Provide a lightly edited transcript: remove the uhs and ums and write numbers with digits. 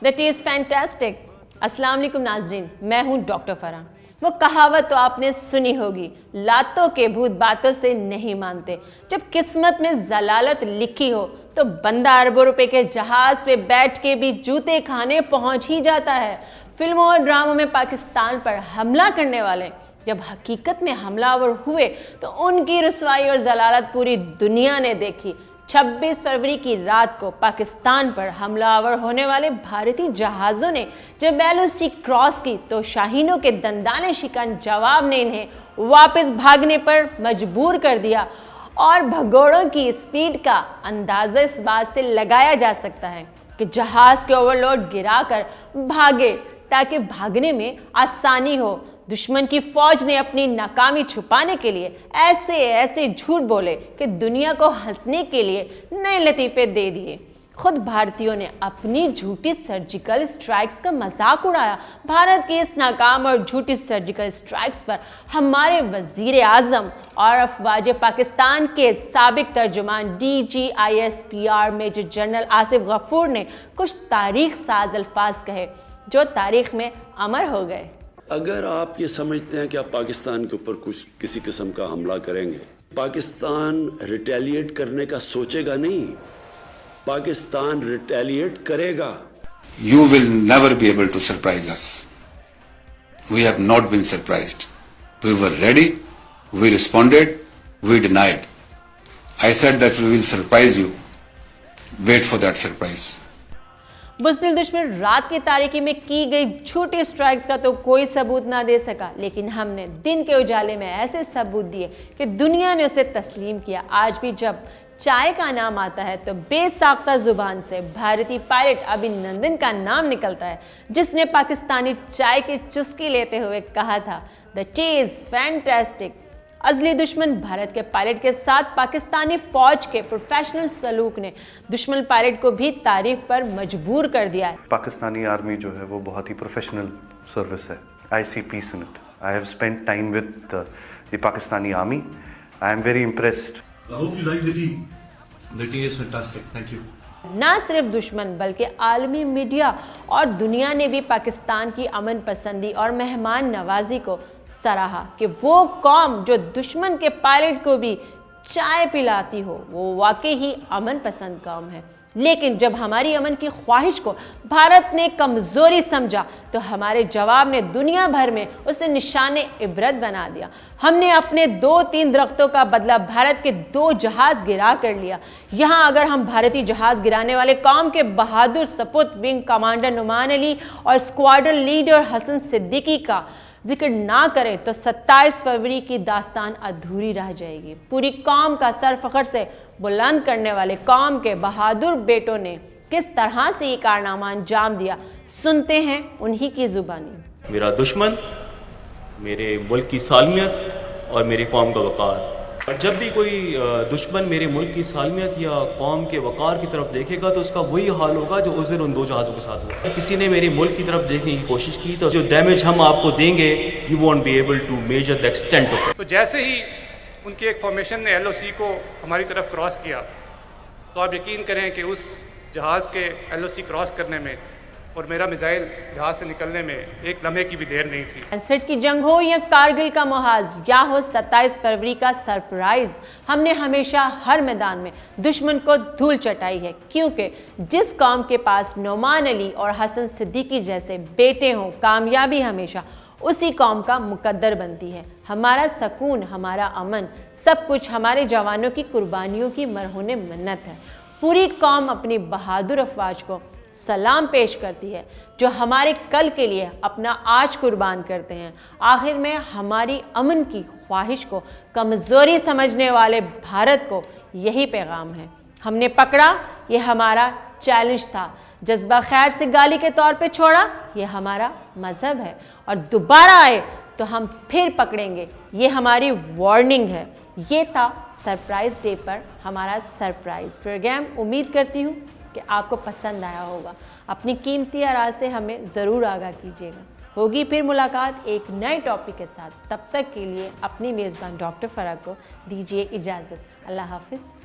That is fantastic. अस्सलाम वालेकुम नाजरीन, मैं हूं डॉक्टर फराह। वो कहावत तो आपने सुनी होगी, लातों के भूत बातों से नहीं मानते। जब किस्मत में जलालत लिखी हो तो बंदा अरबों रुपए के जहाज पे बैठ के भी जूते खाने पहुंच ही जाता है। फिल्मों और ड्रामों में पाकिस्तान पर हमला करने वाले जब हकीकत में हमलावर हुए तो उनकी रुसवाई और जलालत पूरी दुनिया ने देखी। 26 फरवरी की रात को पाकिस्तान पर हमलावर होने वाले भारतीय जहाज़ों ने जब LOC क्रॉस की तो शाहीनों के दंदाने शिकन जवाब ने इन्हें वापस भागने पर मजबूर कर दिया। और भगोड़ों की स्पीड का अंदाज़ा इस बात से लगाया जा सकता है कि जहाज़ के ओवरलोड गिराकर भागे ताकि भागने में आसानी हो। दुश्मन की फौज ने अपनी नाकामी छुपाने के लिए ऐसे झूठ बोले कि दुनिया को हंसने के लिए नए लतीफे दे दिए। खुद भारतीयों ने अपनी झूठी सर्जिकल स्ट्राइक्स का मजाक उड़ाया। भारत की इस नाकाम और झूठी सर्जिकल स्ट्राइक्स पर हमारे वजीर आजम और अफवाज पाकिस्तान के साबिक तर्जुमान DGISPR major general Asif Ghafoor ने कुछ तारीख साज अल्फाज कहे जो तारीख में अमर हो गए। अगर आप ये समझते हैं कि आप पाकिस्तान के ऊपर कुछ किसी किस्म का हमला करेंगे, पाकिस्तान रिटेलिएट करने का सोचेगा नहीं, पाकिस्तान रिटेलिएट करेगा। You will never be able to surprise us. We have not been surprised. We were ready, we responded, we denied. I said that we will surprise you. Wait for that surprise. बुज़दिल दुश्मन रात की तारीकी में की गई झूठी strikes का तो कोई सबूत ना दे सका, लेकिन हमने दिन के उजाले में ऐसे सबूत दिए कि दुनिया ने उसे तस्लीम किया। आज भी जब चाय का नाम आता है तो बेसाख्ता जुबान से भारतीय पायलट अभिनंदन का नाम निकलता है, जिसने पाकिस्तानी चाय की चुस्की लेते हुए कहा था, द टी इज फैंटास्टिक। अजली दुश्मन भारत के पायलट के साथ पाकिस्तानी फौज के प्रोफेशनल सलूक ने दुश्मन पायलट को भी तारीफ पर मजबूर कर दिया है। पाकिस्तानी आर्मी जो है वो बहुत ही प्रोफेशनल सर्विस है। I see peace in it. I have spent time with the Pakistani army. I am very impressed. I hope you like the tea. The tea is fantastic. Thank you. ना सिर्फ दुश्मन बल्कि आलमी media और दुनिया ने भी पाकिस्तान की अमन पसंदी और मेहमान नवाजी को सराहा कि वो कौम जो दुश्मन के पायलट को भी चाय पिलाती हो वो वाकई ही अमन पसंद कौम है। लेकिन जब हमारी अमन की ख्वाहिश को भारत ने कमजोरी समझा तो हमारे जवाब ने दुनिया भर में उसे निशाने इबरत बना दिया। हमने अपने 2-3 दरख्तों का बदला भारत के 2 जहाज गिरा कर लिया। यहाँ अगर हम भारतीय जहाज गिराने वाले कौम के बहादुर सपूत विंग कमांडर नुमान अली और स्क्वाड्रन लीडर हसन सिद्दीकी का जिक्र ना करें तो 27 फरवरी की दास्तान अधूरी रह जाएगी। पूरी कौम का सर फख्र से बुलंद करने वाले कौम के बहादुर बेटों ने किस तरह से ये कारनामा अंजाम दिया, सुनते हैं उन्हीं की जुबानी। मेरा दुश्मन मेरे मुल्क की सालमियत और मेरी कौम का वक़ार। और जब भी कोई दुश्मन मेरे मुल्क की सालमियत या कौम के वक़ार की तरफ देखेगा तो उसका वही हाल होगा जो उस दिन उन 2 जहाज़ों के साथ हुआ। किसी ने मेरे मुल्क की तरफ देखने की कोशिश की तो जो डैमेज हम आपको देंगे, you won't be able to measure the extent of it. तो जैसे ही उनकी एक फॉर्मेशन ने LOC को हमारी तरफ क्रॉस किया तो आप यकीन करें कि उस जहाज़ के LOC क्रॉस करने में और मेरा मिसाइल जहाज़ से निकलने में एक लम्हे की भी देर नहीं थी। सनसेट की जंग हो या कारगिल का मुहाज या हो 27 फरवरी का सरप्राइज, हमने हमेशा हर मैदान में दुश्मन को धूल चटाई है, क्योंकि जिस कौम के पास नुमान अली और हसन सिद्दीकी जैसे बेटे हों, कामयाबी हमेशा उसी कौम का मुकद्दर बनती है। हमारा सकून, हमारा अमन, सब कुछ हमारे जवानों की कुर्बानियों की मरहून मन्नत है। पूरी कौम अपनी बहादुर अफवाज को सलाम पेश करती है जो हमारे कल के लिए अपना आज कुर्बान करते हैं। आखिर में हमारी अमन की ख्वाहिश को कमज़ोरी समझने वाले भारत को यही पैगाम है। हमने पकड़ा, ये हमारा चैलेंज था। जज्बा खैर से गाली के तौर पे छोड़ा, ये हमारा मज़हब है। और दोबारा आए तो हम फिर पकड़ेंगे, ये हमारी वार्निंग है। ये था सरप्राइज डे पर हमारा सरप्राइज प्रोग्राम। उम्मीद करती हूँ कि आपको पसंद आया होगा। अपनी कीमती आराज़ से हमें ज़रूर आगाह कीजिएगा। होगी फिर मुलाकात एक नए टॉपिक के साथ। तब तक के लिए अपनी मेज़बान डॉक्टर फराह को दीजिए इजाज़त। अल्लाह हाफिज़।